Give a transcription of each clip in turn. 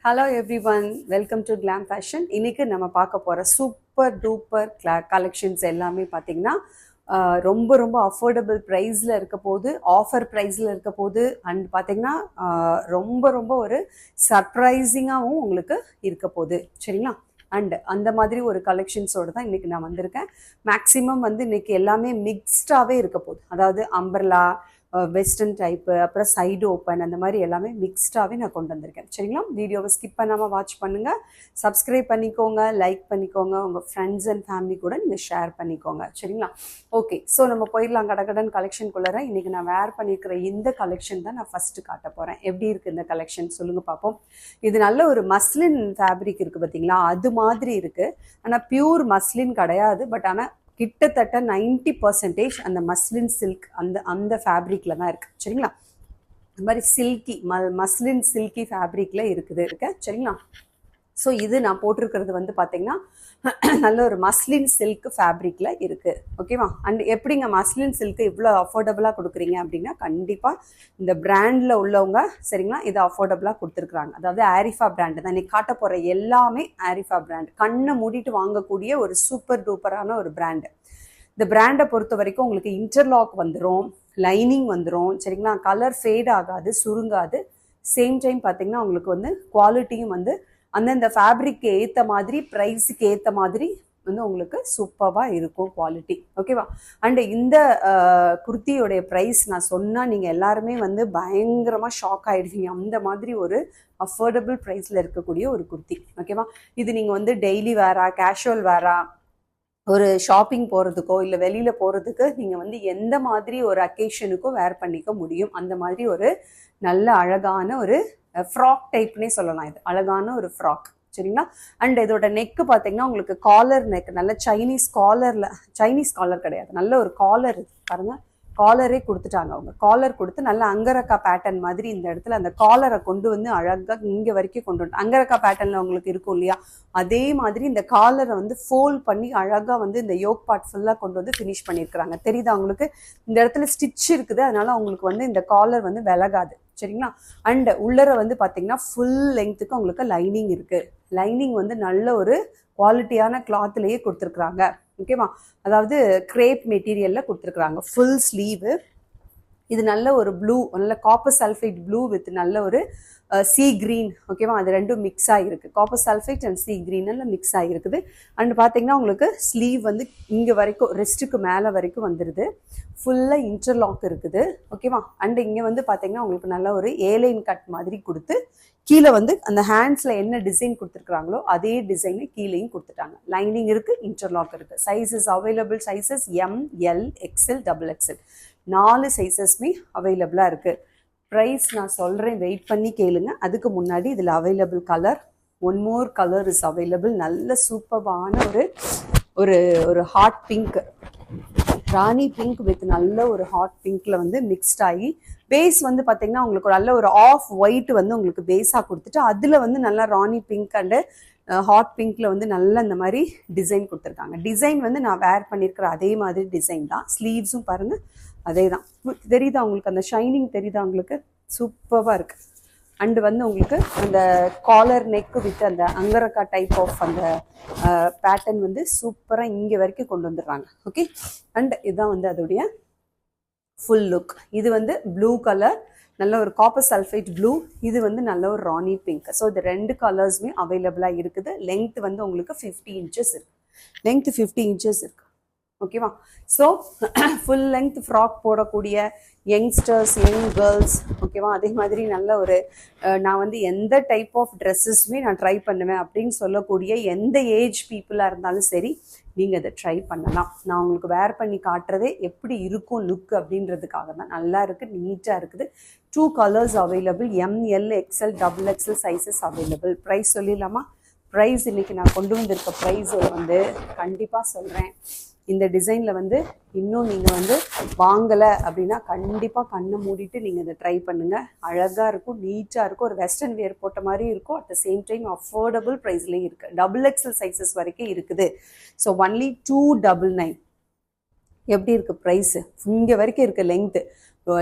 Hello everyone, welcome to glam fashion. இன்னைக்கு நம்ம பார்க்க போகிற சூப்பர் டூப்பர் கலெக்ஷன்ஸ் எல்லாமே பார்த்தீங்கன்னா ரொம்ப ரொம்ப அஃபோர்டபுள் ப்ரைஸில் இருக்க போது, ஆஃபர் ப்ரைஸில் இருக்க போது, அண்ட் பார்த்தீங்கன்னா ரொம்ப ரொம்ப ஒரு சர்ப்ரைசிங்காகவும் உங்களுக்கு இருக்க போகுது. சரிங்களா? அண்ட் அந்த மாதிரி ஒரு கலெக்ஷன்ஸோடு தான் இன்றைக்கி நான் வந்திருக்கேன். மேக்ஸிமம் வந்து இன்றைக்கி எல்லாமே மிக்ஸ்டாகவே இருக்க போகுது. அதாவது அம்பர்லா, வெஸ்டர்ன் டைப்பு, அப்புறம் சைடு ஓப்பன், அந்த மாதிரி எல்லாமே மிக்ஸ்டாகவே நான் கொண்டு வந்திருக்கேன். சரிங்களா? வீடியோவை ஸ்கிப் பண்ணாமல் வாட்ச் பண்ணுங்கள். சப்ஸ்கிரைப் பண்ணிக்கோங்க, லைக் பண்ணிக்கோங்க, உங்கள் ஃப்ரெண்ட்ஸ் அண்ட் ஃபேமிலி கூட நீங்கள் ஷேர் பண்ணிக்கோங்க. சரிங்களா? ஓகே, ஸோ நம்ம போயிடலாம் கடகடன் கலெக்ஷனுக்குள்ளே. இன்றைக்கி நான் வேர் பண்ணியிருக்கிற இந்த கலெக்ஷன் தான் நான் ஃபஸ்ட்டு காட்ட போகிறேன். எப்படி இருக்குது இந்த கலெக்ஷன் சொல்லுங்கள் பார்ப்போம். இது நல்ல ஒரு மஸ்லின் ஃபேப்ரிக் இருக்குது பார்த்தீங்களா, அது மாதிரி இருக்குது. ஆனால் பியூர் மஸ்லின் கிடையாது, பட் ஆனால் கிட்டத்தட்ட 90% அந்த மஸ்லின் சில்க் அந்த ஃபேப்ரிக்ல தான் இருக்கு. சரிங்களா? இந்த மாதிரி சில்கி மஸ்லின் சில்கி ஃபேப்ரிக்ல இருக்கு. சரிங்களா? ஸோ இது நான் போட்டிருக்கிறது வந்து பார்த்தீங்கன்னா நல்ல ஒரு மஸ்லின் சில்க் ஃபேப்ரிக்ல இருக்கு. ஓகேவா? அண்ட் எப்படிங்க மஸ்லின் சில்க்கு இவ்வளோ அஃபோர்டபுளாக கொடுக்குறீங்க அப்படின்னா, கண்டிப்பாக இந்த பிராண்டில் உள்ளவங்க சரிங்களா இதை அஃபோர்டபுளாக கொடுத்துருக்குறாங்க. அதாவது ஆரிஃபா பிராண்டு தான் இன்னைக்கு காட்ட போகிற எல்லாமே. ஆரிஃபா பிராண்ட் கண்ணை மூடிட்டு வாங்கக்கூடிய ஒரு சூப்பர் டூப்பரான ஒரு பிராண்டு. இந்த பிராண்டை பொறுத்த வரைக்கும் உங்களுக்கு இன்டர்லாக் வந்துடும், லைனிங் வந்துடும். சரிங்களா? கலர் ஃபேட் ஆகாது, சுருங்காது. சேம் டைம் பார்த்தீங்கன்னா உங்களுக்கு வந்து குவாலிட்டியும் வந்து அந்தந்த ஃபேப்ரிக்கு ஏற்ற மாதிரி, ப்ரைஸுக்கு ஏற்ற மாதிரி வந்து உங்களுக்கு சூப்பராக இருக்கும் குவாலிட்டி. ஓகேவா? அண்டு இந்த குர்த்தியோடைய ப்ரைஸ் நான் சொன்னால் நீங்கள் எல்லாருமே வந்து பயங்கரமாக ஷாக் ஆகிடுவீங்க. அந்த மாதிரி ஒரு அஃபோர்டபுள் ப்ரைஸில் இருக்கக்கூடிய ஒரு குர்த்தி. ஓகேவா? இது நீங்கள் வந்து டெய்லி வேரா, கேஷுவல் வேரா, ஒரு ஷாப்பிங் போகிறதுக்கோ இல்லை வெளியில் போகிறதுக்கு நீங்கள் வந்து எந்த மாதிரி ஒரு அக்கேஷனுக்கோ வேர் பண்ணிக்க முடியும். அந்த மாதிரி ஒரு நல்ல அழகான ஒரு ஃப்ராக் டைப்னே சொல்லலாம். இது அழகான ஒரு ஃப்ராக். சரிங்களா? அண்ட் இதோட நெக்கு பார்த்தீங்கன்னா உங்களுக்கு காலர் நெக், நல்ல சைனீஸ் காலர் கிடையாது, நல்ல ஒரு காலர் பாருங்க. காலரே கொடுத்துட்டாங்க அவங்க. காலர் கொடுத்து நல்ல அங்கரக்கா பேட்டர்ன் மாதிரி இந்த இடத்துல அந்த காலரை கொண்டு வந்து அழகாக இங்கே வரைக்கும் கொண்டு வந்து, அங்கரக்கா பேட்டர்னில் உங்களுக்கு இருக்கும் இல்லையா, அதே மாதிரி இந்த காலரை வந்து ஃபோல்ட் பண்ணி அழகாக வந்து இந்த யோக் பார்ட் ஃபுல்லாக கொண்டு வந்து ஃபினிஷ் பண்ணியிருக்கிறாங்க. தெரியுதா உங்களுக்கு? இந்த இடத்துல ஸ்டிச் இருக்குது, அதனால உங்களுக்கு வந்து இந்த காலர் வந்து விலகாது. சரிங்களா? அண்ட் உள்ளர வந்து பார்த்தீங்கன்னா ஃபுல் லெங்க்த்துக்கு உங்களுக்கு லைனிங் இருக்குது. லைனிங் வந்து நல்ல ஒரு குவாலிட்டியான கிளாத்லேயே கொடுத்துருக்குறாங்க. ஓகேவா? அதாவது கிரேப் மெட்டீரியலில் கொடுத்துருக்குறாங்க. Full sleeve. இது நல்ல ஒரு ப்ளூ, நல்ல காப்பர் சல்ஃபைட் ப்ளூ வித் நல்ல ஒரு சீ கிரீன். ஓகேவா? அது ரெண்டும் மிக்ஸ் ஆகிருக்கு. Copper sulphide and sea green எல்லாம் மிக்ஸ் ஆகிருக்குது. அண்ட் பார்த்தீங்கன்னா உங்களுக்கு ஸ்லீவ் வந்து இங்கே வரைக்கும் ரெஸ்ட்டுக்கு மேலே வரைக்கும் வந்துடுது. ஃபுல்லாக இன்டர்லாக் இருக்குது. ஓகேவா? அண்ட் இங்கே வந்து பார்த்தீங்கன்னா உங்களுக்கு நல்ல ஒரு ஏலைன் கட் மாதிரி கொடுத்து கீழே வந்து அந்த ஹேண்ட்ஸில் என்ன டிசைன் கொடுத்துருக்குறாங்களோ அதே டிசைனை கீழேயும் கொடுத்துட்டாங்க. லைனிங் இருக்குது, இன்டர்லாக் இருக்குது. Sizes available sizes M, L, XL, XXL 4 சைஸஸ்மே அவைலபிளாக இருக்குது. ப்ரைஸ் நான் சொல்கிறேன், வெயிட் பண்ணி கேளுங்க. அதுக்கு முன்னாடி இதில் available colour, one more colour is available. நல்ல சூப்பரான ஒரு ஒரு hot pink, Rani pink with நல்ல ஒரு ஹாட் பிங்க்ல வந்து மிக்ஸ்ட் ஆகி பேஸ் வந்து பார்த்தீங்கன்னா உங்களுக்கு நல்ல ஒரு ஆஃப் ஒயிட் வந்து உங்களுக்கு பேஸாக கொடுத்துட்டு அதில் வந்து நல்லா ராணி பிங்க் அண்டு ஹாட் பிங்க்ல வந்து நல்ல இந்த மாதிரி டிசைன் கொடுத்துருக்காங்க. டிசைன் வந்து நான் வேர் பண்ணியிருக்கிற அதே மாதிரி டிசைன் தான். ஸ்லீவ்ஸும் பாருங்கள் அதே தான். தெரியுதா உங்களுக்கு? அந்த ஷைனிங் தெரியுதா உங்களுக்கு? சூப்பராக இருக்குது. அண்டு வந்து உங்களுக்கு அந்த காலர் நெக்கு வித் அந்த அங்கரக்கா டைப் ஆஃப் அந்த பேட்டர்ன் வந்து சூப்பராக இங்கே வரைக்கும் கொண்டு வந்துடுறாங்க. ஓகே? அண்ட் இதுதான் வந்து அதோடைய ஃபுல் லுக். இது வந்து ப்ளூ கலர், நல்ல ஒரு காப்பர் சல்ஃபைட் ப்ளூ. இது வந்து நல்ல ஒரு ராணி பிங்க். ஸோ இது 2 கலர்ஸுமே அவைலபிளாக இருக்குது. லெங்த் வந்து உங்களுக்கு 50 இன்ச்சஸ் இருக்குது. லெங்த் 50 இன்ச்சஸ் இருக்குது. ஓகேவா? ஸோ ஃபுல் லெங்த் ஃப்ராக் போடக்கூடிய யங்ஸ்டர்ஸ், யங் கேர்ள்ஸ், ஓகேவா, அதே மாதிரி நல்ல ஒரு நான் வந்து எந்த டைப் ஆஃப் ட்ரெஸ்ஸஸ்மே நான் ட்ரை பண்ணுவேன் அப்படின்னு சொல்லக்கூடிய எந்த ஏஜ் பீப்புளாக இருந்தாலும் சரி, நீங்கள் அதை ட்ரை பண்ணலாம். நான் உங்களுக்கு வேர் பண்ணி காட்டுறதே எப்படி இருக்கும் லுக் அப்படின்றதுக்காக தான். நல்லா இருக்குது, நீட்டாக இருக்குது. 2 colours available. M, L, XL, XXL sizes available. Price சொல்லிடலாமா? ப்ரைஸ் இன்றைக்கி நான் கொண்டு வந்திருக்க ப்ரைஸ் வந்து கண்டிப்பாக சொல்கிறேன். இந்த டிசைனில் வந்து இன்னும் நீங்கள் வந்து வாங்கலை அப்படின்னா கண்டிப்பாக கண்ணை மூடிட்டு நீங்கள் இதை ட்ரை பண்ணுங்கள். அழகாக இருக்கும், நீட்டாக இருக்கும், ஒரு வெஸ்டர்ன் வேர் போட்ட மாதிரி இருக்கும். At the same time affordable ப்ரைஸ்லேயும் இருக்குது. XXL சைஸஸ் வரைக்கும் இருக்குது. So only 299. எப்படி இருக்குது ப்ரைஸு? இங்கே வரைக்கும் இருக்குது லெங்க்த்து.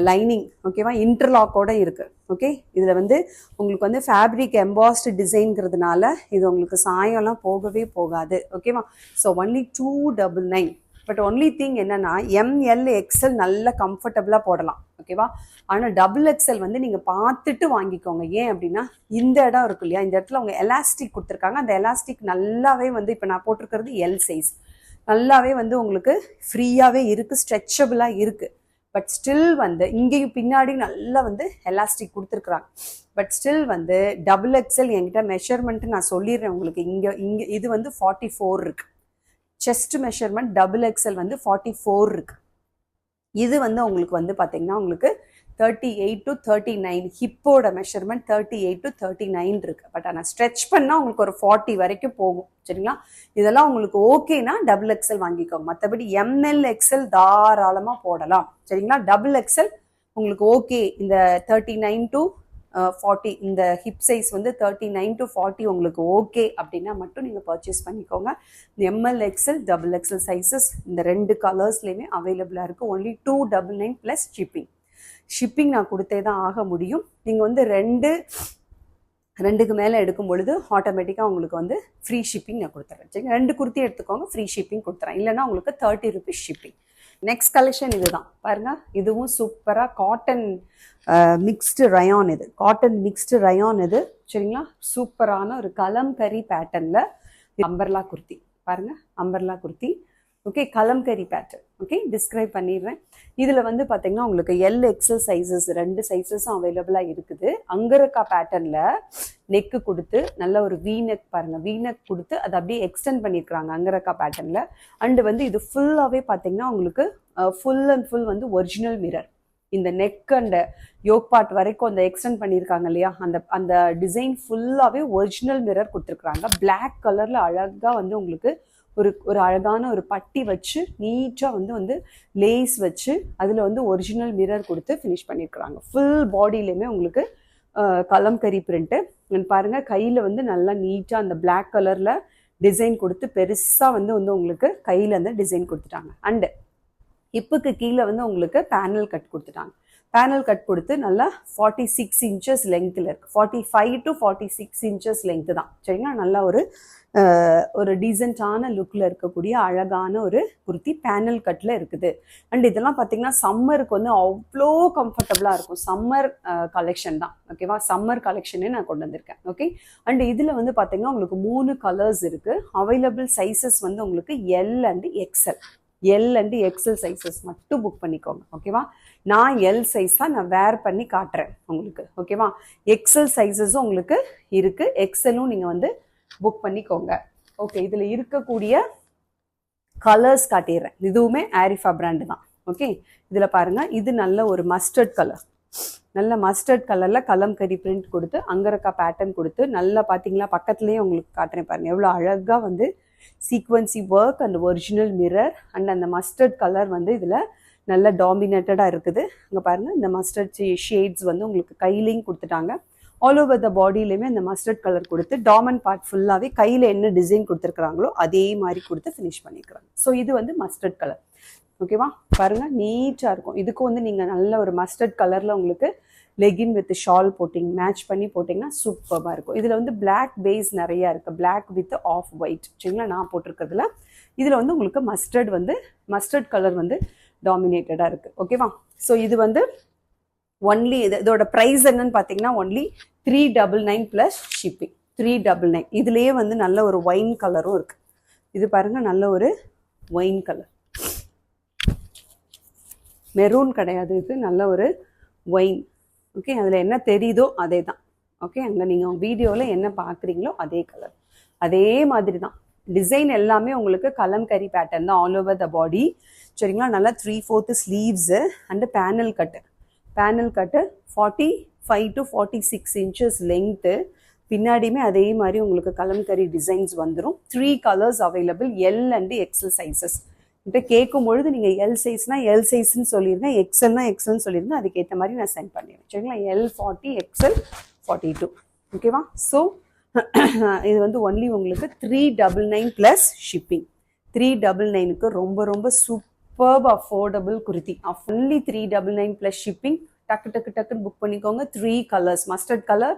லைனிங் ஓகேவா, இன்டர்லாக்கோட இருக்கு. ஓகே, இதுல வந்து உங்களுக்கு வந்து ஃபேப்ரிக் எம்பாஸ்டு டிசைன்ங்கிறதுனால இது உங்களுக்கு சாயம்லாம் போகவே போகாது. ஓகேவா, so only 299. But only thing என்னன்னா எம்எல் எக்ஸ்எல் நல்ல கம்ஃபர்டபுளாக போடலாம். ஓகேவா, ஆனால் டபுள் எக்ஸ்எல் வந்து நீங்கள் பார்த்துட்டு வாங்கிக்கோங்க. ஏன் அப்படின்னா இந்த இடம் இருக்கு இல்லையா, இந்த இடத்துல அவங்க எலாஸ்டிக் கொடுத்துருக்காங்க. அந்த எலாஸ்டிக் நல்லாவே வந்து இப்போ நான் போட்டிருக்கிறது எல் சைஸ், நல்லாவே வந்து உங்களுக்கு ஃப்ரீயாகவே இருக்குது, ஸ்ட்ரெச்சபிளாக இருக்குது. பட் ஸ்டில் வந்து இங்கேயும் பின்னாடி நல்லா வந்து எலாஸ்டிக் கொடுத்துருக்குறாங்க. பட் ஸ்டில் வந்து டபுள் எக்ஸ்எல் என்கிட்ட மெஷர்மெண்ட்டு நான் சொல்லிடுறேன் உங்களுக்கு. இங்கே இது வந்து 44 இருக்கு. செஸ்ட் மெஷர்மெண்ட் டபுள் எக்ஸ்எல் வந்து 44 இருக்கு. இது வந்து உங்களுக்கு வந்து பார்த்தீங்கன்னா உங்களுக்கு 38 to 39, ஹிப்போட மெஷர்மெண்ட் 38 to 39 இருக்கு. பட் ஆனால் ஸ்ட்ரெச் பண்ணால் உங்களுக்கு ஒரு 40 வரைக்கும் போகும். சரிங்களா, இதெல்லாம் உங்களுக்கு ஓகேனா டபுள் எக்ஸ்எல் வாங்கிக்கோங்க. மற்றபடி எம்எல் எக்ஸ்எல் தாராளமாக போடலாம். சரிங்களா, டபுள் எக்ஸ்எல் உங்களுக்கு ஓகே. இந்த 39 to 40 இந்த ஹிப் சைஸ் வந்து 39 to 40 உங்களுக்கு ஓகே அப்படின்னா மட்டும் நீங்கள் பர்ச்சேஸ் பண்ணிக்கோங்க. இந்த ML XL double XL sizes இந்த 2 கலர்ஸ்லேயுமே அவைலபிளாக இருக்குது. Only 299 plus shipping. ஷிப்பிங் நான் கொடுத்தே தான் ஆக முடியும். நீங்கள் வந்து ரெண்டுக்கு மேலே எடுக்கும் பொழுது ஆட்டோமேட்டிக்காக உங்களுக்கு வந்து ஃப்ரீ ஷிப்பிங் நான் கொடுத்துறேன். சரிங்க, 2 குர்த்தி எடுத்துக்கோங்க, ஃப்ரீ ஷிப்பிங் கொடுத்துறேன். இல்லைனா உங்களுக்கு 30 rupees ஷிப்பிங். நெக்ஸ்ட் கலெக்ஷன் இதுதான் பாருங்க. இதுவும் சூப்பராக காட்டன் மிக்ஸ்டு ரயான். இது காட்டன் மிக்ஸ்டு ரயான் இது. சரிங்களா, சூப்பரான ஒரு கலம்கரி பேட்டர்னில் அம்பர்லா குர்த்தி பாருங்க. Umbrella kurti okay, kalamkari pattern. Okay, describe பண்ணிடுறேன். இதில் வந்து பார்த்தீங்கன்னா உங்களுக்கு எல் எக்ஸ்எல் சைஸஸ் 2 சைஸஸும் அவைலபிளாக இருக்குது. அங்கரக்கா பேட்டர்னில் நெக்கு கொடுத்து நல்ல ஒரு வீநெக் பாருங்கள், வீநெக் கொடுத்து அதை அப்படியே எக்ஸ்டெண்ட் பண்ணியிருக்கிறாங்க அங்கரக்கா பேட்டர்னில். அண்டு வந்து இது ஃபுல்லாகவே பார்த்தீங்கன்னா உங்களுக்கு ஃபுல் அண்ட் ஃபுல் வந்து ஒரிஜினல் மிரர். இந்த நெக் அண்ட் யோக் பார்ட் வரைக்கும் அந்த எக்ஸ்டெண்ட் பண்ணியிருக்காங்க இல்லையா, அந்த டிசைன் ஃபுல்லாகவே ஒரிஜினல் மிரர் கொடுத்துருக்குறாங்க. பிளாக் கலரில் அழகாக வந்து உங்களுக்கு ஒரு அழகான ஒரு பட்டி வச்சு நீட்டாக வந்து லேஸ் வச்சு அதில் வந்து ஒரிஜினல் மிரர் கொடுத்து ஃபினிஷ் பண்ணியிருக்கிறாங்க. ஃபுல் பாடியிலையுமே உங்களுக்கு கலம்கரி பிரிண்ட்டு பாருங்கள். கையில் வந்து நல்லா நீட்டாக அந்த பிளாக் கலரில் டிசைன் கொடுத்து பெருசாக வந்து உங்களுக்கு கையில் அந்த டிசைன் கொடுத்துட்டாங்க. அண்டு ஹிப்புக்கு கீழே வந்து உங்களுக்கு பேனல் கட் கொடுத்துட்டாங்க. பேனல் கட் கொடுத்து நல்லா 46 inches லெங்க்த்தில் இருக்குது. 45 to 46 inches லெங்க்த்து தான். சரிங்களா, நல்லா ஒரு டீசெண்டான லுக்கில் இருக்கக்கூடிய அழகான ஒரு குர்த்தி பேனல் கட்டில் இருக்குது. அண்ட் இதெல்லாம் பார்த்தீங்கன்னா சம்மருக்கு வந்து அவ்வளோ கம்ஃபர்டபுளாக இருக்கும். சம்மர் கலெக்ஷன் தான். ஓகேவா, சம்மர் கலெக்ஷனே நான் கொண்டு வந்திருக்கேன். ஓகே, அண்ட் இதில் வந்து பார்த்தீங்கன்னா உங்களுக்கு 3 கலர்ஸ் இருக்குது. அவைலபிள் சைஸஸ் வந்து உங்களுக்கு L and XL. L and XL sizes மட்டும் புக் பண்ணிக்கோங்க. ஓகேவா, நான் எல் சைஸ் தான் நான் வேர் பண்ணி காட்டுறேன் உங்களுக்கு. ஓகேவா, எக்ஸ்எல் சைஸஸும் உங்களுக்கு இருக்குது. எக்ஸ்எல்லும் நீங்கள் வந்து புக் பண்ணிக்கோங்க. ஓகே, இதில் இருக்கக்கூடிய கலர்ஸ் காட்டிடுறேன். இதுவுமே ஆரிஃபா பிராண்டு தான். ஓகே, இதில் பாருங்கள், இது நல்ல ஒரு மஸ்டர்ட் கலர். நல்ல மஸ்டர்ட் கலரில் கலம்கரி பிரிண்ட் கொடுத்து அங்கரக்கா பேட்டர்ன் கொடுத்து நல்லா பார்த்தீங்களா, பக்கத்துலேயே உங்களுக்கு காட்டுறேன் பாருங்கள் எவ்வளோ அழகாக வந்து sequence work and original mirror and அந்த மஸ்டர்ட் கலர் வந்து இதில் நல்ல டாமினேட்டடாக இருக்குது. அங்கே பாருங்கள், இந்த மஸ்டர்ட் ஷேட்ஸ் வந்து உங்களுக்கு கையிலையும் கொடுத்துட்டாங்க. ஆல் ஓவர் த பாடியிலையுமே அந்த மஸ்டர்ட் கலர் கொடுத்து டாமன் பார்ட் ஃபுல்லாகவே கையில் என்ன டிசைன் கொடுத்துருக்குறாங்களோ அதே மாதிரி கொடுத்து ஃபினிஷ் பண்ணிக்கிறாங்க. ஸோ இது வந்து மஸ்டர்ட் கலர். ஓகேவா, பாருங்கள் நீட்டாக இருக்கும். இதுக்கும் வந்து நீங்கள் நல்ல ஒரு மஸ்டர்ட் கலரில் உங்களுக்கு லெகின் வித் ஷால் போட்டிங் மேட்ச் பண்ணி போட்டிங்கன்னா சூப்பராக இருக்கும். இதில் வந்து பிளாக் பேஸ் நிறையா இருக்குது. Black with off white. சரிங்களா, நான் போட்டிருக்கிறதுல இதில் வந்து உங்களுக்கு மஸ்டர்ட் கலர் வந்து டாமினேட்டடாக இருக்குது. ஓகேவா, ஸோ இது வந்து ஒன்லி இதோட ப்ரைஸ் என்னன்னு பார்த்தீங்கன்னா ஒன்லி 399 ப்ளஸ் ஷிப்பிங். 399. இதுலேயே வந்து நல்ல ஒரு ஒயின் கலரும் இருக்குது. இது பாருங்கள், நல்ல ஒரு ஒயின் கலர், மெரூன் கிடையாது, இது நல்ல ஒரு ஒயின். ஓகே, அதில் என்ன தெரியுதோ அதே தான். ஓகே, அங்கே நீங்கள் வீடியோவில் என்ன பார்க்குறீங்களோ அதே கலர் அதே மாதிரி தான். டிசைன் எல்லாமே உங்களுக்கு கலம்கரி பேட்டர்ன் தான் ஆல் ஓவர் த பாடி. சரிங்களா, நல்லா 3/4 sleeves and panel cut 45 to 46 inches length. பின்னாடியுமே அதே மாதிரி உங்களுக்கு கலம்கரி டிசைன்ஸ் வந்துடும். 3 colours available, L and XL sizes. கிட்ட கேட்கும் பொழுது நீங்கள் எல் சைஸ்னால் எல் சைஸ்ன்னு சொல்லிடுங்க, எக்ஸ்எல்னா எக்ஸ்எல்னு சொல்லிடுங்க. அதுக்கேற்ற மாதிரி நான் சென்ட் பண்ணிடுறேன். சரிங்களா, எல் 40, எக்ஸ்எல் 42. ஓகேவா, ஸோ இது வந்து ஒன்லி உங்களுக்கு 399 ப்ளஸ் ஷிப்பிங். 399க்கு ரொம்ப ரொம்ப super superb affordable kurti only 399 plus shipping. டக்கு டக்கு டக்குன்னு புக் பண்ணிக்கோங்க. 3 கலர்ஸ், மஸ்டர்ட் கலர்,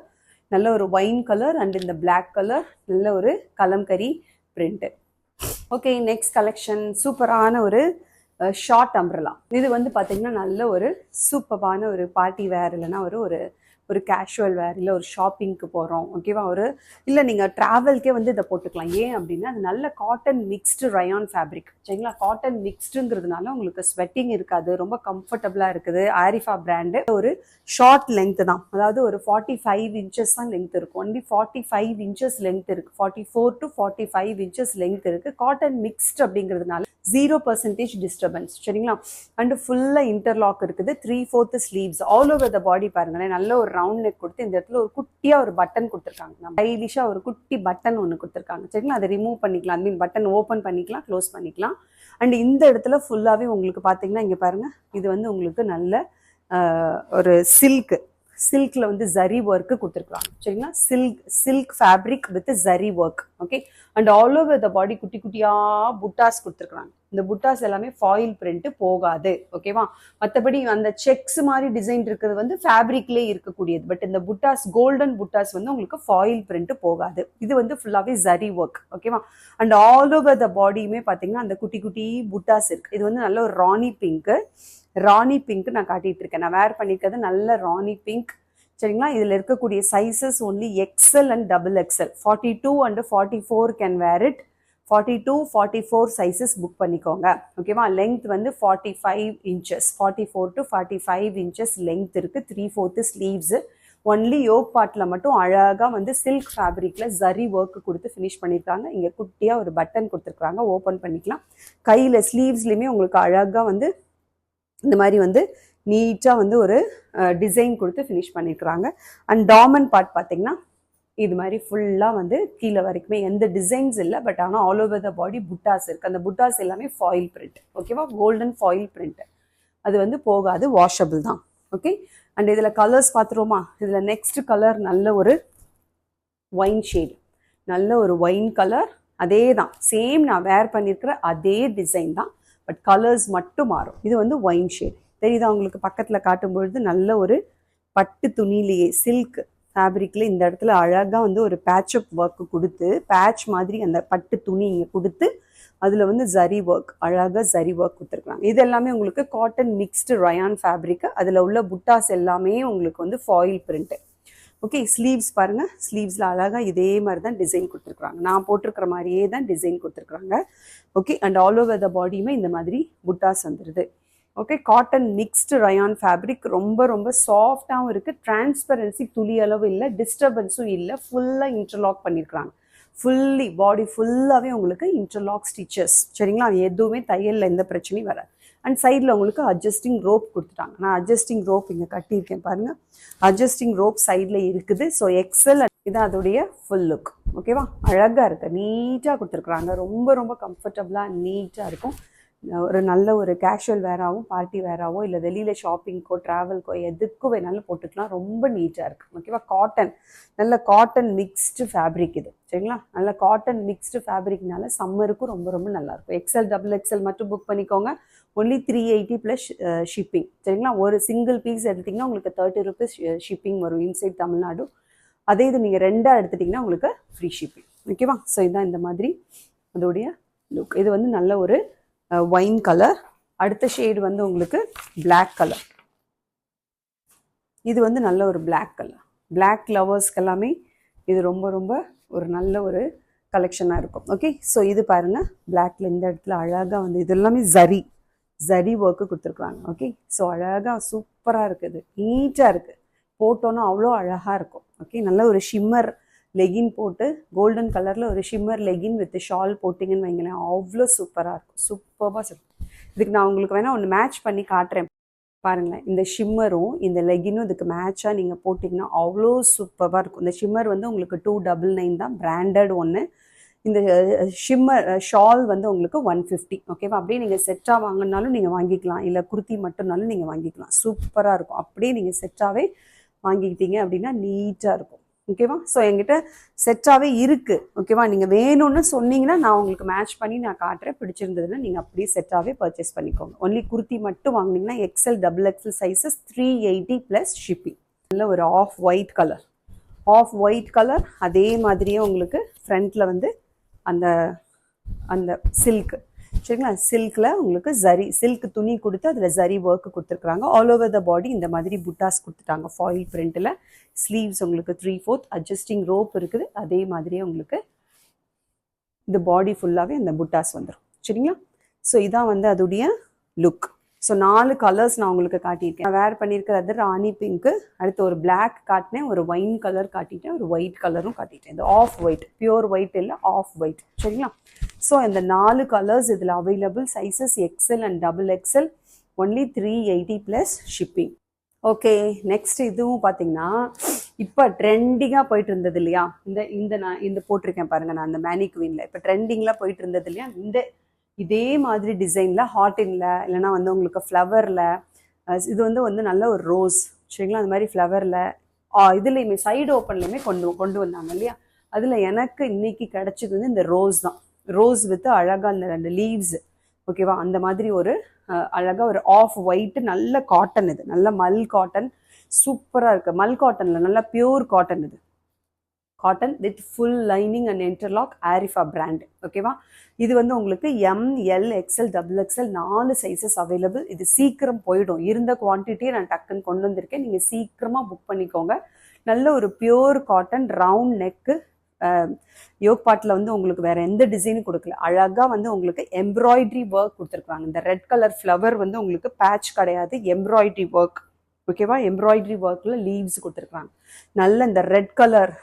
நல்ல ஒரு ஒயின் கலர் அண்ட் இந்த பிளாக் கலர், நல்ல ஒரு kalamkari print. Okay, next collection சூப்பரான ஒரு ஷார்ட் அம்ப்ரலா. இது வந்து பார்த்தீங்கன்னா நல்ல ஒரு சூப்பரான ஒரு பார்ட்டி வேர், இல்லைன்னா ஒரு ஒரு கேஷுவல் வேர், இல்லை ஒரு ஷாப்பிங்க்கு போகிறோம் ஓகேவா, இல்லை நீங்கள் ட்ராவல்கே வந்து இதை போட்டுக்கலாம். ஏன் அப்படின்னா அது நல்ல காட்டன் மிக்ஸ்டு ரயான் ஃபேப்ரிக் சரிங்களா. காட்டன் மிக்ஸ்டுங்கிறதுனால உங்களுக்கு ஸ்வெட்டிங் இருக்காது, ரொம்ப கம்ஃபர்டபுளாக இருக்குது. ஆரிஃபா பிராண்டு. ஒரு ஷார்ட் லென்த் தான், அதாவது ஒரு 45 இன்ச்சஸ் தான் லென்த் இருக்கும். ஒன்லி 45 இன்ச்சஸ் லென்த் இருக்குது. 44 to 45 இன்ச்சஸ் லென்த் இருக்குது. காட்டன் மிக்ஸ்ட் அப்படிங்கிறதுனால 0% டிஸ்டர்பன்ஸ் சரிங்களா. அண்ட் ஃபுல்லாக இன்டர்லாக் இருக்குது. 3/4 ஸ்லீவ்ஸ் ஆல் ஓவர் த பாடி. பாருங்களேன், நல்ல ஒரு ரவுண்ட் நெக் கொடுத்து இந்த இடத்துல ஒரு குட்டியாக ஒரு பட்டன் கொடுத்துருக்காங்க. ஸ்டைலிஷாக ஒரு குட்டி பட்டன் ஒன்று கொடுத்துருக்காங்க சரிங்களா. அதை ரிமூவ் பண்ணிக்கலாம், ஐ மீன் பட்டன் ஓப்பன் பண்ணிக்கலாம், க்ளோஸ் பண்ணிக்கலாம். அண்ட் இந்த இடத்துல ஃபுல்லாகவே உங்களுக்கு பார்த்தீங்கன்னா இங்கே பாருங்கள், இது வந்து உங்களுக்கு நல்ல ஒரு சில்கில் வந்து ஜரி ஒர்க்கு கொடுத்துருக்குறாங்க சரிங்களா. Silk fabric with zari work. Okay, and all over the body குட்டி குட்டியாக புட்டாஸ் கொடுத்துருக்குறாங்க. இந்த புட்டாஸ் எல்லாமே ஃபாயில் பிரிண்ட் போகாது ஓகேவா. மற்றபடி அந்த செக்ஸ் மாதிரி டிசைன் இருக்கிறது வந்து ஃபேப்ரிக்லேயே இருக்கக்கூடியது. பட் இந்த புட்டாஸ், கோல்டன் புட்டாஸ் வந்து உங்களுக்கு ஃபாயில் பிரிண்ட் போகாது. இது வந்து ஃபுல்லாகவே ஜரி ஒர்க் ஓகேவா. அண்ட் ஆல் ஓவர் த பாடியுமே பார்த்தீங்கன்னா அந்த குட்டி குட்டி புட்டாஸ் இருக்குது. இது வந்து நல்ல ஒரு ராணி பிங்க் நான் காட்டிட்டு இருக்கேன். நான் வேர் பண்ணியிருக்கிறது நல்ல ராணி பிங்க் சரிங்களா. இதில் இருக்கக்கூடிய sizes only XL and XXL. 42 and 44 can wear it. 42, 44 sizes book பண்ணிக்கோங்க ஓகேவா. லென்த் வந்து 45 இன்ச்சஸ், 44 to 45 இன்ச்சஸ் லென்த் இருக்குது. 3/4 ஸ்லீவ்ஸ். ஒன்லி யோக் பார்ட்டில் மட்டும் அழகாக வந்து சில்க் ஃபேப்ரிக்கில் ஜரி ஒர்க்கு கொடுத்து ஃபினிஷ் பண்ணியிருக்காங்க. இங்கே குட்டியாக ஒரு பட்டன் கொடுத்துருக்குறாங்க, ஓப்பன் பண்ணிக்கலாம். கையில் ஸ்லீவ்ஸ்லேயுமே உங்களுக்கு அழகாக வந்து இந்த மாதிரி வந்து நீட்டாக வந்து ஒரு டிசைன் கொடுத்து ஃபினிஷ் பண்ணியிருக்கிறாங்க. அண்ட் டாமன் பார்ட் பார்த்தீங்கன்னா இது மாதிரி ஃபுல்லாக வந்து கீழே வரைக்குமே எந்த டிசைன்ஸ் இல்லை. பட் ஆனால் ஆல் ஓவர் த பாடி புட்டாஸ் இருக்குது. அந்த புட்டாஸ் எல்லாமே ஃபாயில் பிரிண்ட் ஓகேவா, கோல்டன் ஃபாயில் பிரிண்ட். அது வந்து போகாது, வாஷபிள் தான். ஓகே, அண்ட் இதில் கலர்ஸ் பார்த்துருவோமா. இதில் நெக்ஸ்ட் கலர் நல்ல ஒரு ஒயின் ஷேட், நல்ல ஒரு ஒயின் கலர். அதே தான், சேம் நான் வேர் பண்ணியிருக்கிற அதே டிசைன் தான், பட் கலர்ஸ் மட்டும் மாறும். இது வந்து ஒயின் ஷேட் தெரியுதா உங்களுக்கு. பக்கத்தில் காட்டும்பொழுது நல்ல ஒரு பட்டு துணியிலேயே சில்க் ஃபேப்ரிக்கில் இந்த இடத்துல அழகாக வந்து ஒரு பேட்சப் ஒர்க்கு கொடுத்து, பேட்ச் மாதிரி அந்த பட்டு துணி இங்கே கொடுத்து அதில் வந்து ஜரி ஒர்க், அழகாக ஜரி ஒர்க் கொடுத்துருக்காங்க. இது எல்லாமே உங்களுக்கு காட்டன் மிக்ஸ்டு ரயான் ஃபேப்ரிக்கு. அதில் உள்ள புட்டாஸ் எல்லாமே உங்களுக்கு வந்து ஃபாயில் பிரிண்ட்டு. ஓகே, ஸ்லீவ்ஸ் பாருங்கள், ஸ்லீவ்ஸில் அழகாக இதே மாதிரி தான் டிசைன் கொடுத்துருக்குறாங்க. நான் போட்டிருக்கிற மாதிரியே தான் டிசைன் கொடுத்துருக்குறாங்க. Okay, and all over the பாடியுமே இந்த மாதிரி புட்டாஸ் வந்துடுது. Okay, cotton mixed rayon fabric. ரொம்ப ரொம்ப சாஃப்டாகவும் இருக்குது. டிரான்ஸ்பரன்சி துளி அளவு இல்லை, டிஸ்டர்பன்ஸும் இல்லை. ஃபுல்லாக இன்டர்லாக் பண்ணியிருக்கிறாங்க. ஃபுல்லி பாடி ஃபுல்லாகவே உங்களுக்கு இன்டர்லாக் ஸ்டிச்சஸ் சரிங்களா. எதுவுமே தையலில் எந்த பிரச்சனையும் வராது. அண்ட் சைடில் உங்களுக்கு அட்ஜஸ்டிங் ரோப் கொடுத்துட்டாங்க. நான் அட்ஜஸ்டிங் ரோப் இங்கே கட்டியிருக்கேன் பாருங்கள். அட்ஜஸ்டிங் ரோப் சைடில் இருக்குது. ஸோ எக்ஸல் இது அதோடைய ஃபுல் லுக் ஓகேவா. அழகாக இருக்குது, நீட்டாக கொடுத்துருக்குறாங்க. ரொம்ப ரொம்ப கம்ஃபர்டபுளாக நீட்டாக இருக்கும். ஒரு நல்ல ஒரு கேஷுவல் வேராகவும் பார்ட்டி வேராகவும் இல்லை வெளியில் ஷாப்பிங்க்கோ ட்ராவல்க்கோ எதுக்கும் வேணாலும் போட்டுக்கலாம். ரொம்ப நீட்டாக இருக்குது ஓகேவா. காட்டன், நல்ல காட்டன் மிக்ஸ்டு ஃபேப்ரிக் இது சரிங்களா. நல்ல காட்டன் மிக்ஸ்டு ஃபேப்ரிக்னால சம்மருக்கும் ரொம்ப ரொம்ப நல்லாயிருக்கும். XL XXL மட்டும் புக் பண்ணிக்கோங்க. ஒன்லி 380 ப்ளஸ் ஷிப்பிங் சரிங்களா. ஒரு சிங்கிள் பீஸ் எடுத்திங்கன்னா உங்களுக்கு 30 rupees ஷிப்பிங் வரும் இன்சைட் தமிழ்நாடு. அதே இது நீங்கள் ரெண்டாக எடுத்துட்டிங்கன்னா உங்களுக்கு ஃப்ரீ ஷிப்பிங் ஓகேவா. ஸோ இதுதான் இந்த மாதிரி அதோடைய லுக். இது வந்து நல்ல ஒரு ஒயின் கலர். அடுத்த ஷேடு வந்து உங்களுக்கு பிளாக் கலர். இது வந்து நல்ல ஒரு பிளாக் கலர். பிளாக் லவர்ஸ்க்கு எல்லாமே இது ரொம்ப ரொம்ப ஒரு நல்ல ஒரு கலெக்ஷனாக இருக்கும். ஓகே, ஸோ இது பாருங்கள், பிளாக்ல இந்த இடத்துல அழகாக வந்து இது எல்லாமே ஜரி ஒர்க்கு கொடுத்துருக்குறாங்க. ஓகே, ஸோ அழகாக சூப்பராக இருக்குது, நீட்டாக இருக்குது. போட்டோன்னா அவ்வளோ அழகாக இருக்கும். ஓகே, நல்ல ஒரு ஷிம்மர் லெகின் போட்டு கோல்டன் கலரில் ஒரு ஷிம்மர் லெகின் வித் ஷால் போட்டிங்கன்னு வைங்களேன், அவ்வளோ சூப்பராக இருக்கும். சூப்பராக இருக்கும். இதுக்கு நான் உங்களுக்கு வேணால் ஒன்று மேட்ச் பண்ணி காட்டுறேன் பாருங்களேன். இந்த ஷிம்மரும் இந்த லெகினும் இதுக்கு மேட்சாக நீங்கள் போட்டிங்கன்னா அவ்வளோ சூப்பராக இருக்கும். இந்த ஷிம்மர் வந்து உங்களுக்கு 299 தான், பிராண்டட் ஒன்று. இந்த ஷிம்மர் ஷால் வந்து உங்களுக்கு 150 ஓகேவா. அப்படியே நீங்கள் செட்டாக வாங்கினாலும் நீங்கள் வாங்கிக்கலாம், இல்லை குர்த்தி மட்டும்னாலும் நீங்கள் வாங்கிக்கலாம். சூப்பராக இருக்கும். அப்படியே நீங்கள் செட்டாகவே வாங்கிக்கிட்டீங்க அப்படின்னா நீட்டாக இருக்கும் ஓகேவா? ஸோ என்கிட்ட செட்டாகவே இருக்குது. ஓகேவா? நீங்கள் வேணும்னு சொன்னீங்கன்னா நான் உங்களுக்கு மேட்ச் பண்ணி நான் காட்டுறேன். பிடிச்சிருந்ததுன்னா நீங்கள் அப்படியே செட்டாகவே பர்ச்சேஸ் பண்ணிக்கோங்க. ஒன்லி குர்த்தி மட்டும் வாங்கினீங்கன்னா XL double XL sizes 380 plus shipping. நல்ல ஒரு ஆஃப் ஒயிட் கலர் அதே மாதிரியே உங்களுக்கு ஃப்ரண்ட்டில் வந்து அந்த அந்த சில்க், சரிங்களா? சில்கில் உங்களுக்கு ஜரி சில்க் துணி கொடுத்து அதில் ஜரி ஒர்க்கு கொடுத்துருக்குறாங்க. ஆல் ஓவர் த பாடி இந்த மாதிரி புட்டாஸ் கொடுத்துட்டாங்க ஃபாயில் பிரிண்ட்டில். ஸ்லீவ்ஸ் உங்களுக்கு 3/4 அட்ஜஸ்டிங் ரோப் இருக்குது. அதே மாதிரியே உங்களுக்கு இந்த பாடி ஃபுல்லாகவே அந்த புட்டாஸ் வந்துடும், சரிங்களா? ஸோ இதான் வந்து அதோடைய லுக். ஸோ 4 கலர்ஸ் நான் உங்களுக்கு காட்டியிருக்கேன். நான் வேர் பண்ணியிருக்கிறது ராணி பிங்க்கு, அடுத்து ஒரு பிளாக் காட்டினேன், ஒரு ஒயின் கலர் காட்டிட்டேன், ஒரு ஒயிட் கலரும் காட்டிட்டேன். இந்த ஆஃப் ஒயிட், பியூர் ஒயிட் இல்லை, ஆஃப் ஒயிட், சரிங்களா? ஸோ இந்த 4 கலர்ஸ் இதில் available. Sizes XL and double XL. Only 380 plus shipping. Okay, next இதுவும் பார்த்தீங்கன்னா இப்போ ட்ரெண்டிங்காக போயிட்டு இருந்தது இல்லையா? நான் இந்த போட்டிருக்கேன் பாருங்கள், நான் அந்த மேனிக்வீனில் இப்போ ட்ரெண்டிங்லாம் போயிட்டு இருந்தது இல்லையா? இதே மாதிரி டிசைனில் ஹாட்டின்ல இல்லைனா வந்து உங்களுக்கு ஃப்ளவரில், இது வந்து நல்ல ஒரு ரோஸ், சரிங்களா? அந்த மாதிரி ஃப்ளவரில் இதுலேயுமே சைடு ஓப்பன்லேயுமே கொண்டு வந்தாங்க இல்லையா? அதில் எனக்கு இன்னைக்கு கிடச்சது வந்து இந்த ரோஸ் தான். ரோஸ் வித் அழகாக இந்த 2 லீவ்ஸ், ஓகேவா? அந்த மாதிரி ஒரு அழகாக ஒரு ஆஃப் ஒயிட்டு, நல்ல காட்டன், இது நல்ல மல் காட்டன், சூப்பராக இருக்குது. மல் காட்டனில் நல்ல பியூர் காட்டன், இது cotton with full lining and interlock, Arifa brand, ஓகேவா? இது வந்து உங்களுக்கு ML XL double XL 4 sizes available. இது சீக்கிரம் போயிடும். இருந்த குவான்டிட்டியை நான் டக்குன்னு கொண்டு வந்திருக்கேன். நீங்கள் சீக்கிரமாக புக் பண்ணிக்கோங்க. நல்ல ஒரு pure cotton, round neck, yoke பாட்டில் வந்து உங்களுக்கு வேறு எந்த டிசைனும் கொடுக்கல. அழகாக வந்து உங்களுக்கு எம்ப்ராய்டரி ஒர்க் கொடுத்துருக்காங்க. இந்த ரெட் கலர் ஃப்ளவர் வந்து உங்களுக்கு பேட்ச் கிடையாது, எம்ப்ராய்டரி ஒர்க், ஓகேவா? எம்ப்ராய்டரி ஒர்க்கில் லீவ்ஸ் கொடுத்துருக்காங்க. நல்ல இந்த ரெட் கலர்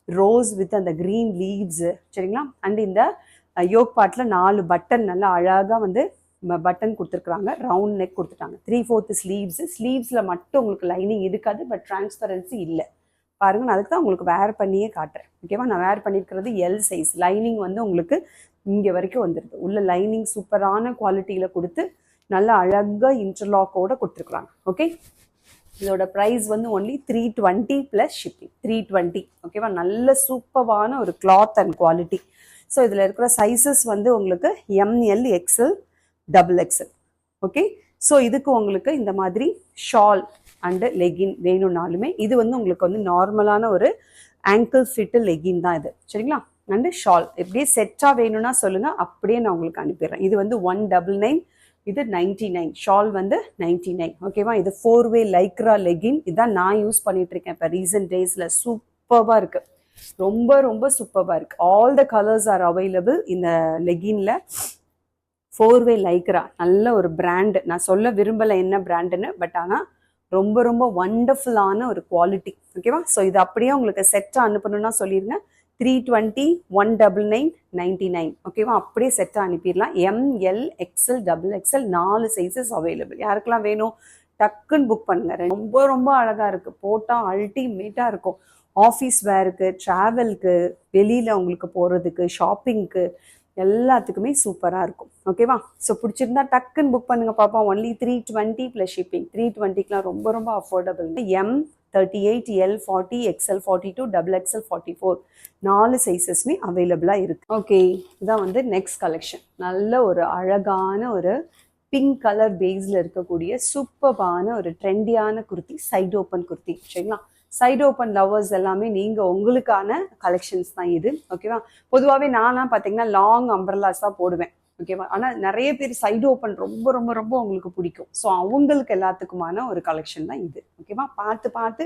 ரோஸ் வித் அந்த க்ரீன் லீவ்ஸு, சரிங்களா? அண்ட் இந்த யோக் பாட்டில் 4 பட்டன், நல்லா அழகாக வந்து பட்டன் கொடுத்துருக்குறாங்க. ரவுண்ட் நெக் கொடுத்துட்டாங்க. 3/4 ஸ்லீவ்ஸில் மட்டும் உங்களுக்கு லைனிங் இருக்காது, பட் டிரான்ஸ்பரன்சி இல்லை. பாருங்கள், நான் அதுக்கு தான் உங்களுக்கு வேர் பண்ணியே காட்டுறேன், ஓகேவா? நான் வேர் பண்ணியிருக்கிறது எல் சைஸ். லைனிங் வந்து உங்களுக்கு இங்கே வரைக்கும் வந்துடுது. உள்ள லைனிங் சூப்பரான குவாலிட்டியில் கொடுத்து நல்லா அழகாக இன்டர்லாக்கோடு கொடுத்துருக்குறாங்க, ஓகே? இதோட ப்ரைஸ் வந்து ஒன்லி 320 ப்ளஸ் ஷிப்பிங். 320, ஓகேவா? நல்ல சூப்பரான ஒரு கிளாத் அண்ட் குவாலிட்டி. ஸோ இதில் இருக்கிற சைஸஸ் வந்து உங்களுக்கு ML XL double XL, okay? So இதுக்கு உங்களுக்கு இந்த மாதிரி ஷால் அண்டு லெகின் வேணும்னாலுமே இது வந்து உங்களுக்கு வந்து நார்மலான ஒரு ஆங்கிள் ஃபிட்டு லெகின் தான் இது, சரிங்களா? அண்டு ஷால் எப்படியே செட்டாக வேணும்னா சொல்லுங்கள், அப்படியே நான் உங்களுக்கு அனுப்பிடுறேன். இது வந்து 199, இது 99. ஷால் வந்து 99, ஓகேவா? இது 4-வே லைக்ரா லெகின். இதுதான் நான் யூஸ் பண்ணிட்டு இருக்கேன் இப்போ ரீசன்ட் டேஸில். சூப்பராக இருக்குது, ரொம்ப ரொம்ப சூப்பராக இருக்குது. All the colours are available இந்த லெகின்ல. 4-வே லைக்ரா, நல்ல ஒரு பிராண்டு. நான் சொல்ல விரும்பலை என்ன பிராண்டுன்னு, பட் ஆனால் ரொம்ப ரொம்ப ஒண்டர்ஃபுல்லான ஒரு குவாலிட்டி, ஓகேவா? ஸோ இது அப்படியே உங்களுக்கு செட்டாக அனுப்பணும்னா சொல்லிடுங்க. 320, 199, 99, ஓகேவா? அப்படியே செட்டாக அனுப்பிடலாம். ML XL double XL 4 sizes available. யாருக்கெல்லாம் வேணும் டக்குன்னு புக் பண்ணுங்க. ரொம்ப ரொம்ப அழகாக இருக்குது, போட்டால் அல்டிமேட்டாக இருக்கும். ஆஃபீஸ் வேருக்கு, ட்ராவலுக்கு, வெளியில் உங்களுக்கு போகிறதுக்கு, ஷாப்பிங்க்கு, எல்லாத்துக்குமே சூப்பராக இருக்கும், ஓகேவா? ஸோ பிடிச்சிருந்தா டக்குன்னு புக் பண்ணுங்க பாப்பா. Only 320 plus shipping. 320க்குலாம் ரொம்ப ரொம்ப affordable. M38, L40, XL42, double XL 44 4 சைஸஸ்மே அவைலபிளாக இருக்குது, ஓகே? இதான் வந்து நெக்ஸ்ட் கலெக்ஷன். நல்ல ஒரு அழகான ஒரு பிங்க் கலர் பேஸில் இருக்கக்கூடிய சூப்பரான ஒரு ட்ரெண்டியான குர்த்தி, சைடு ஓப்பன் குர்த்தி, சரிங்களா? சைடு ஓப்பன் லவர்ஸ் எல்லாமே நீங்கள் உங்களுக்கான கலெக்ஷன்ஸ் தான் இது, ஓகேவா? பொதுவாகவே நான்லாம் பார்த்தீங்கன்னா லாங் அம்பர்லாஸ் தான் போடுவேன், ஓகேவா? ஆனால் நிறைய பேர் சைடு ஓப்பன் ரொம்ப ரொம்ப ரொம்ப உங்களுக்கு பிடிக்கும். ஸோ அவங்களுக்கு எல்லாத்துக்குமான ஒரு கலெக்ஷன் தான் இது, ஓகேவா? பார்த்து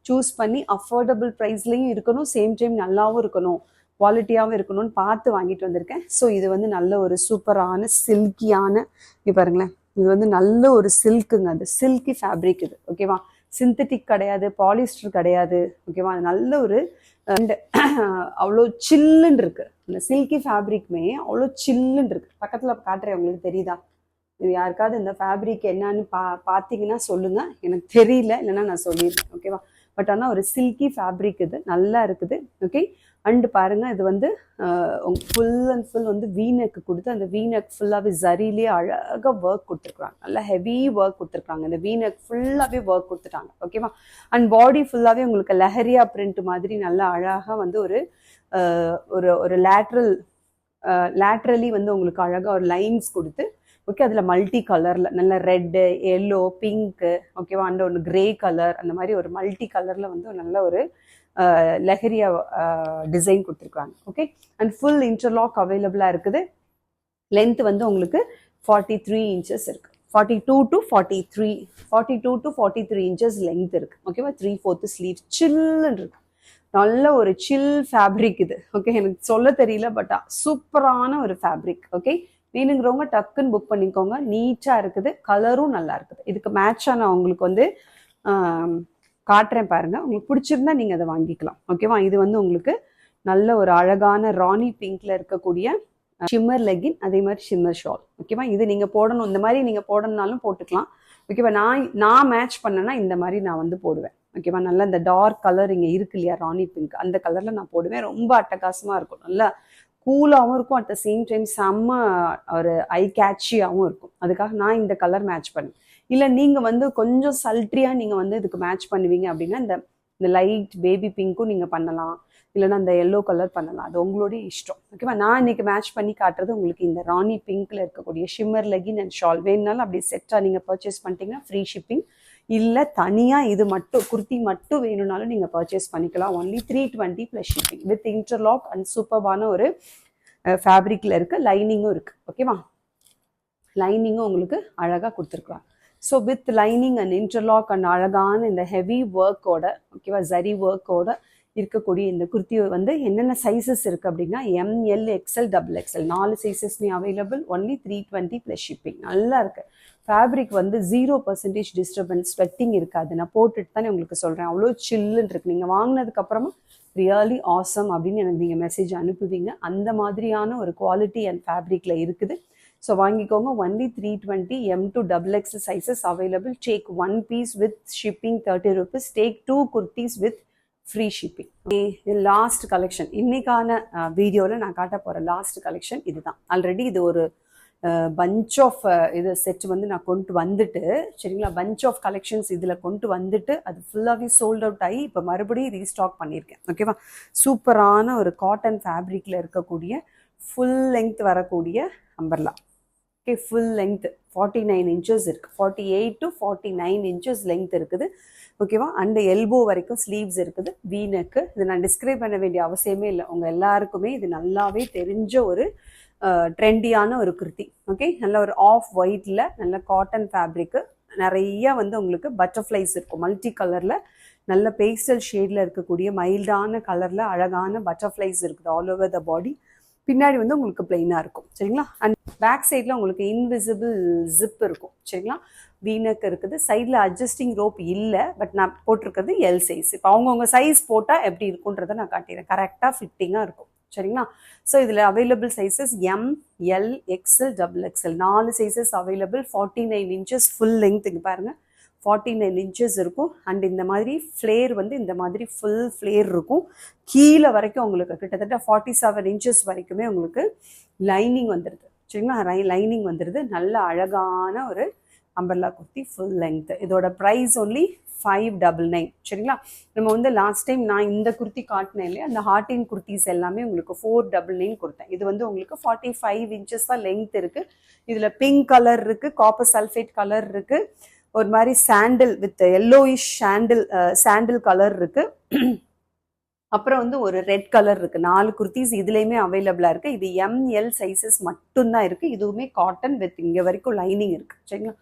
சூஸ் பண்ணி அஃபோர்டபுள் ப்ரைஸ்லையும் இருக்கணும், சேம் டைம் நல்லாவும் இருக்கணும், குவாலிட்டியாகவும் இருக்கணும்னு பார்த்து வாங்கிட்டு வந்திருக்கேன். ஸோ இது வந்து நல்ல ஒரு சூப்பரான சில்கியான, இங்கே பாருங்களேன், இது வந்து நல்ல ஒரு சில்க்குங்க, அது சில்கி ஃபேப்ரிக் இது, ஓகேவா? சிந்தட்டிக் கிடையாது, பாலிஸ்டர் கிடையாது, ஓகேவா? அது நல்ல ஒரு அவ்வளோ சில்லுன்னு இருக்குது. இந்த சில்கி ஃபேப்ரிக்குமே அவ்வளோ சில்லுன்னு இருக்குது. பக்கத்தில் காட்டுறேன், உங்களுக்கு தெரியுதா? இது யாருக்காவது இந்த ஃபேப்ரிக் என்னன்னு பார்த்தீங்கன்னா சொல்லுங்கள், எனக்கு தெரியல, இல்லைன்னா நான் சொல்லிடுறேன், ஓகேவா? பட் ஆனால் ஒரு சில்கி ஃபேப்ரிக் இது நல்லா இருக்குது. ஓகே, அண்டு பாருங்க இது வந்து ஃபுல் அண்ட் ஃபுல் வந்து வீனெக் கொடுத்து அந்த வீனெக் ஃபுல்லாகவே ஜரிலே அழகாக ஒர்க் கொடுத்துருக்குறாங்க. நல்லா ஹெவி ஒர்க் கொடுத்துருக்காங்க. இந்த வீனெக் ஃபுல்லாகவே ஒர்க் கொடுத்துட்டாங்க. ஓகேவா, அண்ட் பாடி ஃபுல்லாகவே உங்களுக்கு லெஹரியா பிரிண்ட் மாதிரி நல்லா அழகாக வந்து ஒரு ஒரு லேட்ரலி வந்து உங்களுக்கு அழகாக ஒரு லைன்ஸ் கொடுத்து, ஓகே, அதில் மல்டி கலரில் நல்ல ரெட்டு, எல்லோ, பிங்க்கு, ஓகேவா, அண்ட் ஒன்று கிரே கலர், அந்த மாதிரி ஒரு மல்டி கலரில் வந்து நல்ல ஒரு லெஹரியா டிசைன் கொடுத்துருக்காங்க. ஓகே, அண்ட் ஃபுல் இன்டர்லாக் அவைலபிளாக இருக்குது. லென்த் வந்து உங்களுக்கு 43 இன்ச்சஸ் இருக்குது. 42 to 43 இன்ச்சஸ் லென்த் இருக்குது. ஓகேவா, 3/4 ஸ்லீவ் சில்லுன்னு இருக்கு. நல்ல ஒரு சில் ஃபேப்ரிக் இது. ஓகே, எனக்கு சொல்ல தெரியல, பட் சூப்பரான ஒரு ஃபேப்ரிக். ஓகே, வேணுங்கிறவங்க டக்குன்னு புக் பண்ணிக்கோங்க. நீட்டாக இருக்குது, கலரும் நல்லா இருக்குது. இதுக்கு மேட்சாக நான் உங்களுக்கு வந்து காட்டுறேன் பாருங்க. உங்களுக்கு பிடிச்சிருந்தா நீங்கள் அதை வாங்கிக்கலாம். ஓகேவா, இது வந்து உங்களுக்கு நல்ல ஒரு அழகான ராணி பிங்க்ல இருக்கக்கூடிய ஷிம்மர் லெகின், அதே மாதிரி ஷிம்மர் ஷால். ஓகேவா, இது நீங்கள் போடணும், இந்த மாதிரி நீங்கள் போடணும்னாலும் போட்டுக்கலாம். ஓகேவா, நான் மேட்ச் பண்ணேன்னா இந்த மாதிரி நான் வந்து போடுவேன். ஓகேவா, நல்லா இந்த டார்க் கலர் இங்கே இருக்கு இல்லையா, ராணி பிங்க், அந்த கலரில் நான் போடுவேன். ரொம்ப அட்டகாசமாக இருக்கும், நல்லா கூலாகவும் இருக்கும், அட் த சேம் டைம் செம்ம ஒரு ஐ கேட்சியாகவும் இருக்கும். அதுக்காக நான் இந்த கலர் மேட்ச் பண்ணேன். இல்லை நீங்கள் வந்து கொஞ்சம் சல்ட்ரியாக நீங்கள் வந்து இதுக்கு மேட்ச் பண்ணுவீங்க அப்படின்னா இந்த லைட் பேபி பிங்க்கும் நீங்கள் பண்ணலாம், இல்லைன்னா அந்த எல்லோ கலர் பண்ணலாம், அது உங்களுடைய இஷ்டம். ஓகேவா, நான் இன்னைக்கு மேட்ச் பண்ணி காட்டுறது உங்களுக்கு இந்த ராணி பிங்க்ல இருக்கக்கூடிய ஷிம்மர் லெகின் அண்ட் ஷால். வேணுனாலும் அப்படி செட்டாக நீங்கள் பர்ச்சேஸ் பண்ணிட்டீங்கன்னா ஃப்ரீ ஷிப்பிங். இல்லை தனியாக இது மட்டும் குர்த்தி மட்டும் வேணும்னாலும் நீங்கள் பர்ச்சேஸ் பண்ணிக்கலாம். Only 320 + shipping with interlock and சூப்பர்பான ஒரு ஃபேப்ரிக்கில் இருக்குது. லைனிங்கும் இருக்குது. ஓகேவா, லைனிங்கும் உங்களுக்கு அழகாக கொடுத்துருக்குறாங்க. So with lining and interlock and அழகான இந்த ஹெவி ஒர்க்கோட, ஓகேவா, ஜரி ஒர்க்கோட இருக்கக்கூடிய இந்த குர்த்தி வந்து என்னென்ன சைஸஸ் இருக்குது அப்படின்னா ML, XL, XXL 4 சைஸஸ்மே அவைலபிள். Only 320 + shipping. நல்லா இருக்குது. ஃபேப்ரிக் வந்து 0% டிஸ்டர்பன்ஸ், ஸ்வெட்டிங் இருக்காது. நான் போட்டுட்டு தானே உங்களுக்கு சொல்கிறேன், அவ்வளோ சில்லுன்னு இருக்குது. நீங்கள் வாங்கினதுக்கப்புறமா ரியலி ஆசம் அப்படின்னு எனக்கு நீங்கள் மெசேஜ் அனுப்புவீங்க. அந்த மாதிரியான ஒரு குவாலிட்டி அண்ட் ஃபேப்ரிக்கில் இருக்குது. ஸோ வாங்கிக்கோங்க. Only 320 M to XXL sizes available. Take 1 piece with shipping 30 rupees. Take 2 kurtis with free shipping. இது லாஸ்ட் கலெக்ஷன். இன்னைக்கான வீடியோவில் நான் காட்ட போகிற லாஸ்ட் கலெக்ஷன் இதுதான். ஆல்ரெடி இது ஒரு பஞ்ச் ஆஃப் இது செட் வந்து நான் கொண்டு வந்துட்டு, சரிங்களா, பஞ்ச் ஆஃப் கலெக்ஷன்ஸ் இதில் கொண்டு வந்துட்டு அது ஃபுல்லாகவே சோல்ட் அவுட் ஆகி இப்போ மறுபடியும் ரீஸ்டாக் பண்ணியிருக்கேன். ஓகேவா, சூப்பரான ஒரு காட்டன் ஃபேப்ரிக்கில் இருக்கக்கூடிய ஃபுல் லெங்த் வரக்கூடிய umbrella. Okay, full length 49 inches இருக்குது. 48 to 49 இன்ச்சஸ் லெங்த் இருக்குது. ஓகேவா, அண்ட் எல்போ வரைக்கும் ஸ்லீவ்ஸ் இருக்குது. வீனக்கு இது நான் டிஸ்கிரைப் பண்ண வேண்டிய அவசியமே இல்லை. உங்கள் எல்லாருக்குமே இது நல்லாவே தெரிஞ்ச ஒரு ட்ரெண்டியான ஒரு குர்த்தி. ஓகே, நல்ல ஒரு ஆஃப் ஒயிட்டில் நல்ல காட்டன் ஃபேப்ரிக்கு, நிறைய வந்து உங்களுக்கு பட்டர்ஃப்ளைஸ் இருக்கும். மல்டி கலரில் நல்ல பேஸ்டல் ஷேடில் இருக்கக்கூடிய மைல்டான கலரில் அழகான பட்டர்ஃப்ளைஸ் இருக்குது ஆல் ஓவர் த பாடி. பின்னாடி வந்து உங்களுக்கு பிளெயினாக இருக்கும். சரிங்களா, அண்ட் பேக் சைடில் உங்களுக்கு இன்விசிபிள் ஜிப் இருக்கும். சரிங்களா, வீனக் இருக்குது. சைடில் அட்ஜஸ்டிங் ரோப் இல்லை, பட் நான் போட்டிருக்கிறது எல் சைஸ். இப்போ அவங்கவுங்க சைஸ் போட்டால் எப்படி இருக்குன்றதை நான் காட்டிடுறேன். கரெக்டாக ஃபிட்டிங்காக இருக்கும். சரிங்களா, ஸோ இதில் available sizes M, L, XL, XXL 4 sizes available. 49 inches full length. இங்கே பாருங்கள், 49 இன்ச்சஸ் இருக்கும். அண்ட் இந்த மாதிரி ஃப்ளேர் வந்து இந்த மாதிரி ஃபுல் ஃப்ளேர் இருக்கும். கீழே வரைக்கும் உங்களுக்கு கிட்டத்தட்ட 47 இன்ச்சஸ் வரைக்குமே உங்களுக்கு லைனிங் வந்துடுது. சரிங்களா, லைனிங் வந்துடுது. நல்ல அழகான ஒரு அம்பர்லா குர்த்தி ஃபுல் லெங்த். இதோட ப்ரைஸ் ஒன்லி 599. சரிங்களா, நம்ம வந்து லாஸ்ட் டைம் நான் இந்த குர்த்தி காட்டினேன் இல்லையா, அந்த ஹார்டின் குர்த்திஸ் எல்லாமே உங்களுக்கு 499 கொடுத்தேன். இது வந்து உங்களுக்கு 45 இன்ச்சஸ் தான் லெங்த் இருக்குது. இதில் பிங்க் கலர் இருக்குது, காப்பர் சல்ஃபேட் கலர் இருக்குது, ஒரு மாதிரி சாண்டில் வித் எல்லோயிஷ் சாண்டில் கலர் இருக்குது, அப்புறம் வந்து ஒரு ரெட் கலர் இருக்குது. 4 குர்த்திஸ் இதுலேயுமே அவைலபிளாக இருக்குது. இது ML சைஸஸ் மட்டும்தான் இருக்குது. இதுவுமே காட்டன் வித் இங்கே வரைக்கும் லைனிங் இருக்குது. சரிங்களா,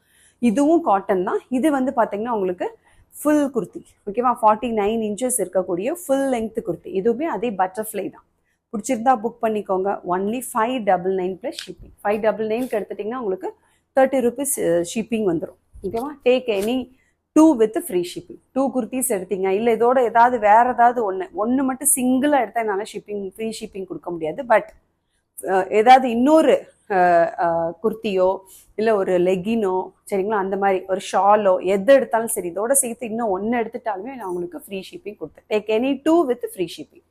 இதுவும் காட்டன் தான். இது வந்து பார்த்தீங்கன்னா உங்களுக்கு ஃபுல் குர்த்தி. ஓகேவா, 49 இன்ச்சஸ் இருக்கக்கூடிய ஃபுல் லெங்த் குர்த்தி. இதுவுமே அதே பட்டர்ஃப்ளை தான். பிடிச்சிருந்தா புக் பண்ணிக்கோங்க. Only 599 + shipping. 599க்கு எடுத்துட்டிங்கன்னா உங்களுக்கு 30 rupees ஷிப்பிங் வந்துடும். ஓகேவா, take any 2 with free shipping. 2 kurtis எடுத்தீங்க, இல்லை இதோட ஏதாவது வேறு ஏதாவது ஒன்று மட்டும் சிங்கிளாக எடுத்தால் என்னால் ஃப்ரீ ஷிப்பிங் கொடுக்க முடியாது. பட் ஏதாவது இன்னொரு குர்த்தியோ இல்லை ஒரு லெகினோ சரிங்களா, அந்த மாதிரி ஒரு ஷாலோ எது எடுத்தாலும் சரி, இதோட சேர்த்து இன்னும் ஒன்று எடுத்துட்டாலுமே நான் உங்களுக்கு ஃப்ரீ ஷிப்பிங் கொடுத்தேன். Take any 2 with free shipping.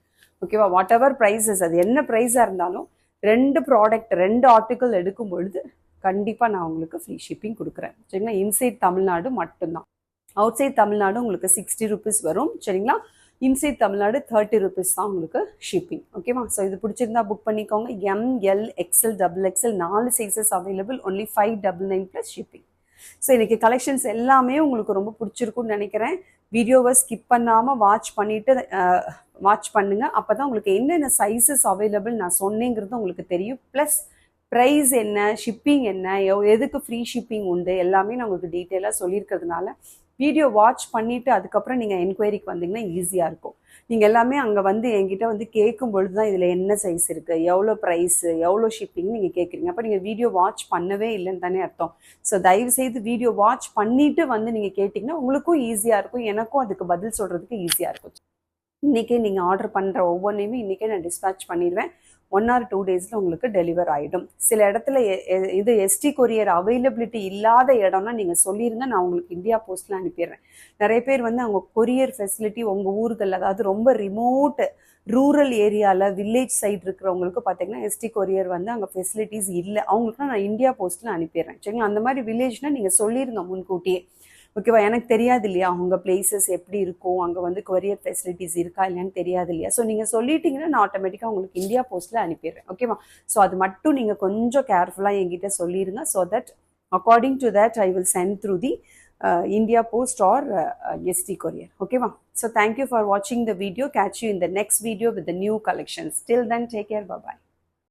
ஓகேவா? வாட் எவர் ப்ரைஸஸ், அது என்ன ப்ரைஸாக இருந்தாலும் 2 ப்ராடக்ட் 2 ஆர்டிக்கல் எடுக்கும் பொழுது கண்டிப்பாக நான் உங்களுக்கு ஃப்ரீ ஷிப்பிங் கொடுக்குறேன் சரிங்களா. இன்சைட் தமிழ்நாடு மட்டும்தான். அவுட் சைட் தமிழ்நாடு உங்களுக்கு 60 ருபீஸ் வரும் சரிங்களா. இன்சைட் தமிழ்நாடு 30 ருபீஸ் தான் உங்களுக்கு ஷிப்பிங். ஓகேவா? ஸோ இது பிடிச்சிருந்தா புக் பண்ணிக்கோங்க. ML XL XXL 4 sizes available. Only 599 plus shipping. So இன்னைக்கு கலெக்ஷன்ஸ் எல்லாமே உங்களுக்கு ரொம்ப பிடிச்சிருக்குன்னு நினைக்கிறேன். வீடியோவை ஸ்கிப் பண்ணாமல் வாட்ச் பண்ணுங்க. அப்போ தான் உங்களுக்கு என்னென்ன சைஸஸ் அவைலபிள் நான் சொன்னேங்கிறது உங்களுக்கு தெரியும். ப்ளஸ் ப்ரைஸ் என்ன, ஷிப்பிங் என்ன, எதுக்கு ஃப்ரீ ஷிப்பிங் உண்டு, எல்லாமே நான் உங்களுக்கு டீட்டெயிலாக சொல்லியிருக்கிறதுனால வீடியோ வாட்ச் பண்ணிவிட்டு அதுக்கப்புறம் நீங்கள் என்கொயரிக்கு வந்தீங்கன்னா ஈஸியாக இருக்கும். நீங்கள் எல்லாமே அங்கே வந்து என்கிட்ட வந்து கேட்கும் பொழுது தான் இதில் என்ன சைஸ் இருக்குது, எவ்வளோ ப்ரைஸு, எவ்வளோ ஷிப்பிங் நீங்கள் கேட்குறீங்க. அப்போ நீங்கள் வீடியோ வாட்ச் பண்ணவே இல்லைன்னு தானே அர்த்தம். ஸோ தயவுசெய்து வீடியோ வாட்ச் பண்ணிவிட்டு வந்து நீங்கள் கேட்டிங்கன்னா உங்களுக்கும் ஈஸியாக இருக்கும், எனக்கும் அதுக்கு பதில் சொல்கிறதுக்கு ஈஸியாக இருக்கும். இன்றைக்கே நீங்கள் ஆர்டர் பண்ணுற ஒவ்வொன்றையுமே இன்றைக்கே நான் டிஸ்பேச் பண்ணிடுவேன். 1 or 2 டேஸில் உங்களுக்கு டெலிவர் ஆகிடும். சில இடத்துல இது எஸ்டி கொரியர் அவைலபிலிட்டி இல்லாத இடம்னா நீங்கள் சொல்லிடுங்க, நான் உங்களுக்கு இந்தியா போஸ்ட்டில் அனுப்பிடுறேன். நிறைய பேர் வந்து அவங்க கொரியர் ஃபெசிலிட்டி உங்கள் ஊர்கள், அதாவது ரொம்ப ரிமோட் ரூரல் ஏரியாவில் வில்லேஜ் சைடு இருக்கிறவங்களுக்கு பார்த்தீங்கன்னா எஸ்டி கொரியர் வந்து அங்கே ஃபெசிலிட்டிஸ் இல்லை, அவங்களுக்குலாம் நான் இந்தியா போஸ்ட்டில் அனுப்பிடுறேன் சரிங்களா. அந்த மாதிரி வில்லேஜ்னால் நீங்கள் சொல்லிடுங்க முன்கூட்டியே. ஓகேவா? எனக்கு தெரியாது இல்லையா அவங்க பிளேசஸ் எப்படி இருக்கும், அங்கே வந்து கொரியர் ஃபெசிலிட்டிஸ் இருக்கா இல்லையான்னு தெரியாது இல்லையா. ஸோ நீங்கள் சொல்லிட்டீங்கன்னா நான் ஆட்டோமேட்டிக்காக உங்களுக்கு இந்தியா போஸ்ட்டில் அனுப்பிடுறேன். ஓகேவா? ஸோ அது மட்டும் நீங்கள் கொஞ்சம் கேர்ஃபுல்லாக என்கிட்ட சொல்லிடுங்க. So that according to that I will send through the India Post or ST Courier. Okay, ma. So thank you for watching the video. Catch you in the next video with the new collections. Till then, take care. Bye bye.